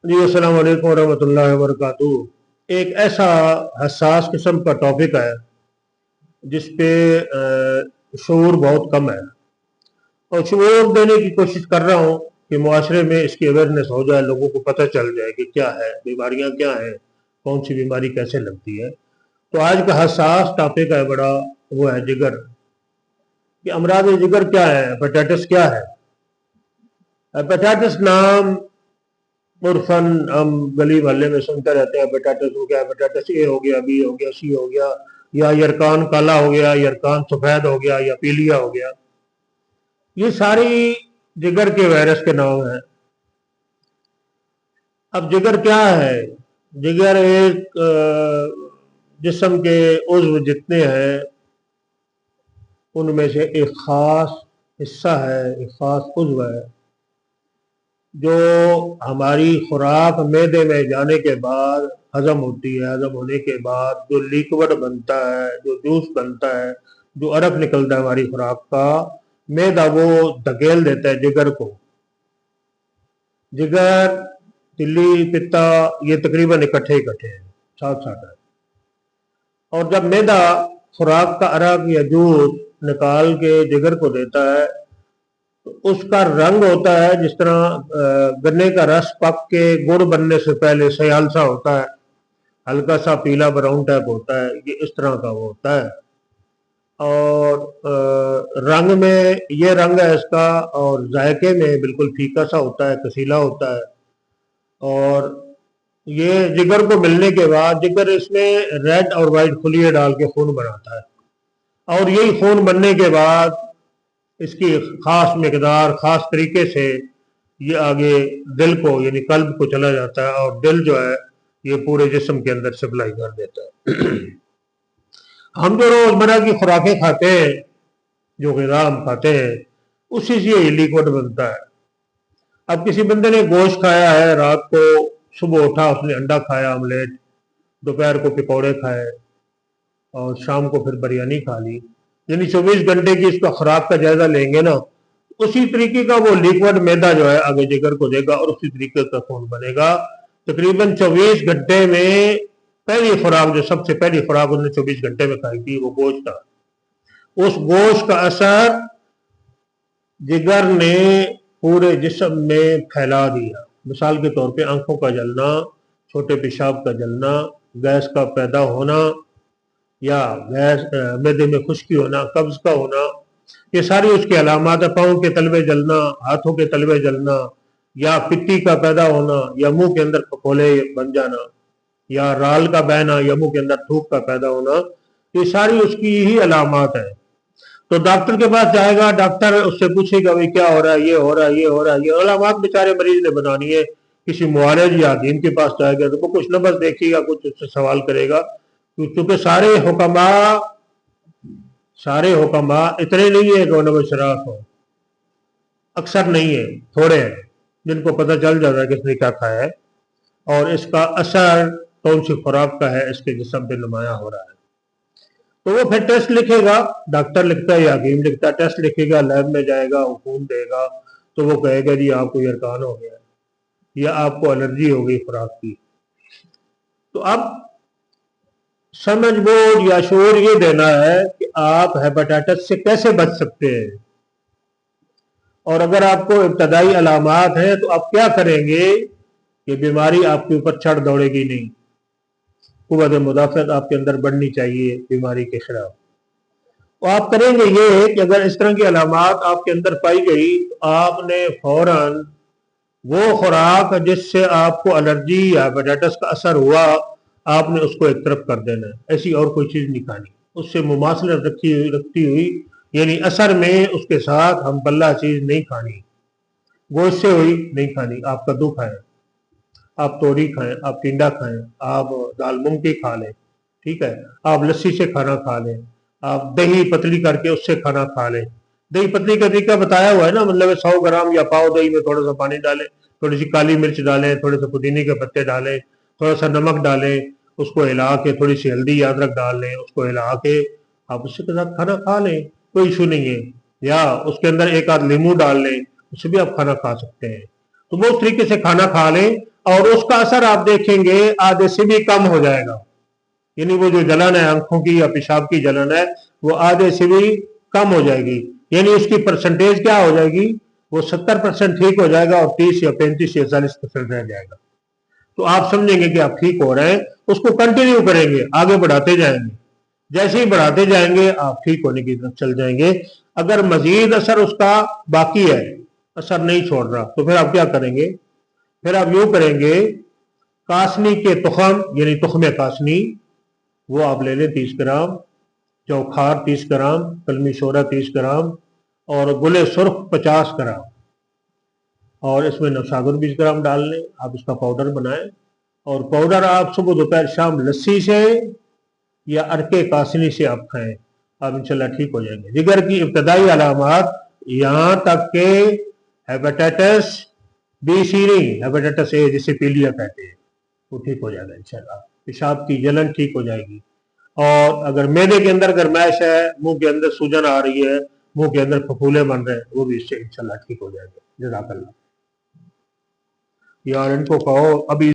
जी अस्सलाम वालेकुम रहमतुल्लाहि व बरकातुहू। एक ऐसा हसास किस्म का टॉपिक है जिस पे शऊर बहुत कम है, और शऊर देने की कोशिश कर रहा हूँ कि मुआशरे में इसकी अवेयरनेस हो जाए, लोगों को पता चल जाए कि क्या है, बीमारियाँ क्या हैं, कौन सी बीमारी कैसे लगती है। तो आज का हसास टॉपिक है बड़ा, वो है जिगर, कि अमराज जिगर क्या है, हेपेटाइटिस क्या है। हेपेटाइटिस नाम उर्फन हम गली मोहल्ले में सुनते रहते हैं, हेपेटाइटिस हो गया, हेपेटाइटिस ए हो गया, बी हो गया, सी हो गया, या यरकान काला हो गया, यरकान सफेद हो गया, या पीलिया हो गया। ये सारी जिगर के वायरस के नाम हैं। अब जिगर क्या है? जिगर एक जिस्म के उज्व जितने हैं उनमें से एक खास हिस्सा है, एक खास उज्व है जो हमारी खुराक मैदे में जाने के बाद हजम होती है। हजम होने के बाद जो लिक्विड बनता है, जो जूस बनता है, जो अरक निकलता है हमारी खुराक का, मैदा वो धकेल देता है जिगर को। जिगर, तिल्ली, पित्ता, ये तकरीबन इकट्ठे इकट्ठे हैं, साथ साथ है। और जब मैदा खुराक का अरक या जूस निकाल के जिगर को देता है तो उसका रंग होता है जिस तरह गन्ने का रस पक के गुड़ बनने से पहले सयाल सा होता है, हल्का सा पीला ब्राउन टाइप होता है, ये इस तरह का वो होता है। और रंग में ये रंग है इसका, और जायके में बिल्कुल फीका सा होता है, कसीला होता है। और ये जिगर को मिलने के बाद जिगर इसमें रेड और वाइट खुलिये डाल के खून बनाता है, और यही खून बनने के बाद इसकी खास मिकदार, खास तरीके से ये आगे दिल को यानी कल्ब को चला जाता है, और दिल जो है ये पूरे जिस्म के अंदर सप्लाई कर देता है। हम जो रोजमर्रा की खुराकें खाते हैं, जो ग़िज़ा हम खाते हैं, उसी से ये लिक्विड बनता है। अब किसी बंदे ने गोश्त खाया है रात को, सुबह उठा उसने अंडा खाया ऑमलेट, दोपहर को पकौड़े खाए, और शाम को फिर बिरयानी खा ली, यानी 24 घंटे की इसका खुराक का जायजा लेंगे ना, उसी तरीके का वो लिक्विड मैदा जो है आगे जिगर को देगा, और उसी तरीके का खून बनेगा। तकरीबन 24 घंटे में पहली खुराक, जो सबसे पहली खुराक उसने 24 घंटे में खाई थी, वो गोश्त था। उस गोश्त का असर जिगर ने पूरे जिस्म में फैला दिया। मिसाल के तौर पे आंखों का जलना, छोटे पेशाब का जलना, गैस का पैदा होना, या गैस मैदे में खुश्की होना, कब्ज का होना, ये सारी उसकी अलामत है। पाँव के तलवे जलना, हाथों के तलवे जलना, या पित्ती का पैदा होना, या मुंह के अंदर फफोले बन जाना, या राल का बहना, या मुंह के अंदर थूक का पैदा होना, ये सारी उसकी ही अलामत है। तो डॉक्टर के पास जाएगा, डॉक्टर उससे पूछेगा भाई क्या हो रहा है, ये हो रहा है, ये हो रहा है, ये अलामत बेचारे मरीज ने बनानी है। किसी मुआलिज या हकीम के पास जाएगा तो वो कुछ न बस देखेगा, कुछ उससे सवाल करेगा, क्योंकि सारे हुक्मा इतने नहीं है कि नबज शराफ हो, अक्सर नहीं है, थोड़े हैं जिनको पता चल जाता है कि इसने क्या खाया है और इसका असर कौन सी खुराक का है इसके जिस्म पे नुमाया हो रहा है। तो वो फिर टेस्ट लिखेगा, डॉक्टर लिखता है या हकीम लिखता है, टेस्ट लिखेगा, लैब में जाएगा, वो खून देगा, तो वो कहेगा जी आपको यरकान हो गया है या आपको एलर्जी हो गई खुराक की। तो अब समझ बोझ या शोर ये देना है कि आप हेपेटाइटिस से कैसे बच सकते हैं, और अगर आपको इब्तदाई अलामात हैं तो आप क्या करेंगे कि बीमारी आपके ऊपर चढ़ दौड़ेगी नहीं। कुव्वत मुदाफ़त आपके अंदर बढ़नी चाहिए बीमारी के खिलाफ। तो आप करेंगे ये कि अगर इस तरह की अलामात आपके अंदर पाई गई तो आपने फौरन वो खुराक जिससे आपको एलर्जी या हेपेटाइटिस का असर हुआ, आपने उसको एक तरफ कर देना है। ऐसी और कोई चीज़ नहीं खानी, उससे मुमासलत रखती हुई यानी असर में उसके साथ हम पल्ला चीज़ नहीं खानी। गोश्त से हुई नहीं खानी, आप कद्दू खाएं, आप तोरी खाएं, आप टिंडा खाएं, आप दाल मूंग की खा लें, ठीक है, आप लस्सी से खाना खा लें, आप दही पतली करके उससे खाना खा लें। दही पतली का तरीका बताया हुआ है ना, मतलब 100 ग्राम या पाव दही में थोड़ा सा पानी डालें, थोड़ी सी काली मिर्च डालें, थोड़े से पुदीने के पत्ते डालें, थोड़ा सा नमक डालें, उसको हिला के थोड़ी सी हल्दी या अदरक डाल लें, उसको हिला के आप उसके साथ खाना खा लें, कोई इशू नहीं है। या उसके अंदर एक आध नींबू डाल लें, उससे भी आप खाना खा सकते हैं। तो वो उस तरीके से खाना खा लें, और उसका असर आप देखेंगे आधे से भी कम हो जाएगा। यानी वो जो जलन है आंखों की या पेशाब की जलन है वो आधे से भी कम हो जाएगी। यानी उसकी परसेंटेज क्या हो जाएगी, वो 70% ठीक हो जाएगा और 30 या 35 या 40% रह जाएगा। तो आप समझेंगे कि आप ठीक हो रहे हैं, उसको कंटिन्यू करेंगे, आगे बढ़ाते जाएंगे। जैसे ही बढ़ाते जाएंगे आप ठीक होने की तरफ चल जाएंगे। अगर मजीद असर उसका बाकी है, असर नहीं छोड़ रहा, तो फिर आप क्या करेंगे, फिर आप यूं करेंगे, कासनी के तुखम यानी तुखम कासनी वो आप ले लें 30 ग्राम, चौखार 30 ग्राम, कलमी शोरा 30 ग्राम और गुले सुर्ख 50 ग्राम और इसमें नवसागुर 20 ग्राम डाल लें। आप इसका पाउडर बनाएं और पाउडर आप सुबह दोपहर शाम लस्सी से या अरके कासनी से आप खाएं, आप इंशाल्लाह ठीक हो जाएंगे। जिगर की इब्तदाई अलामात यहाँ तक के हेपेटाइटिस बी सी नहीं, हेपेटाइटिस ए जिसे पीलिया कहते हैं, वो ठीक हो जाएगा इंशाल्लाह। पेशाब की जलन ठीक हो जाएगी। और अगर मैदे के अंदर गर्माइश है, मुंह के अंदर सूजन आ रही है, मुंह के अंदर फफूले बन रहे हैं, वो भी इससे इंशाल्लाह ठीक हो जाएगा। जज़ाकल्लाह। यार इनको कहो अभी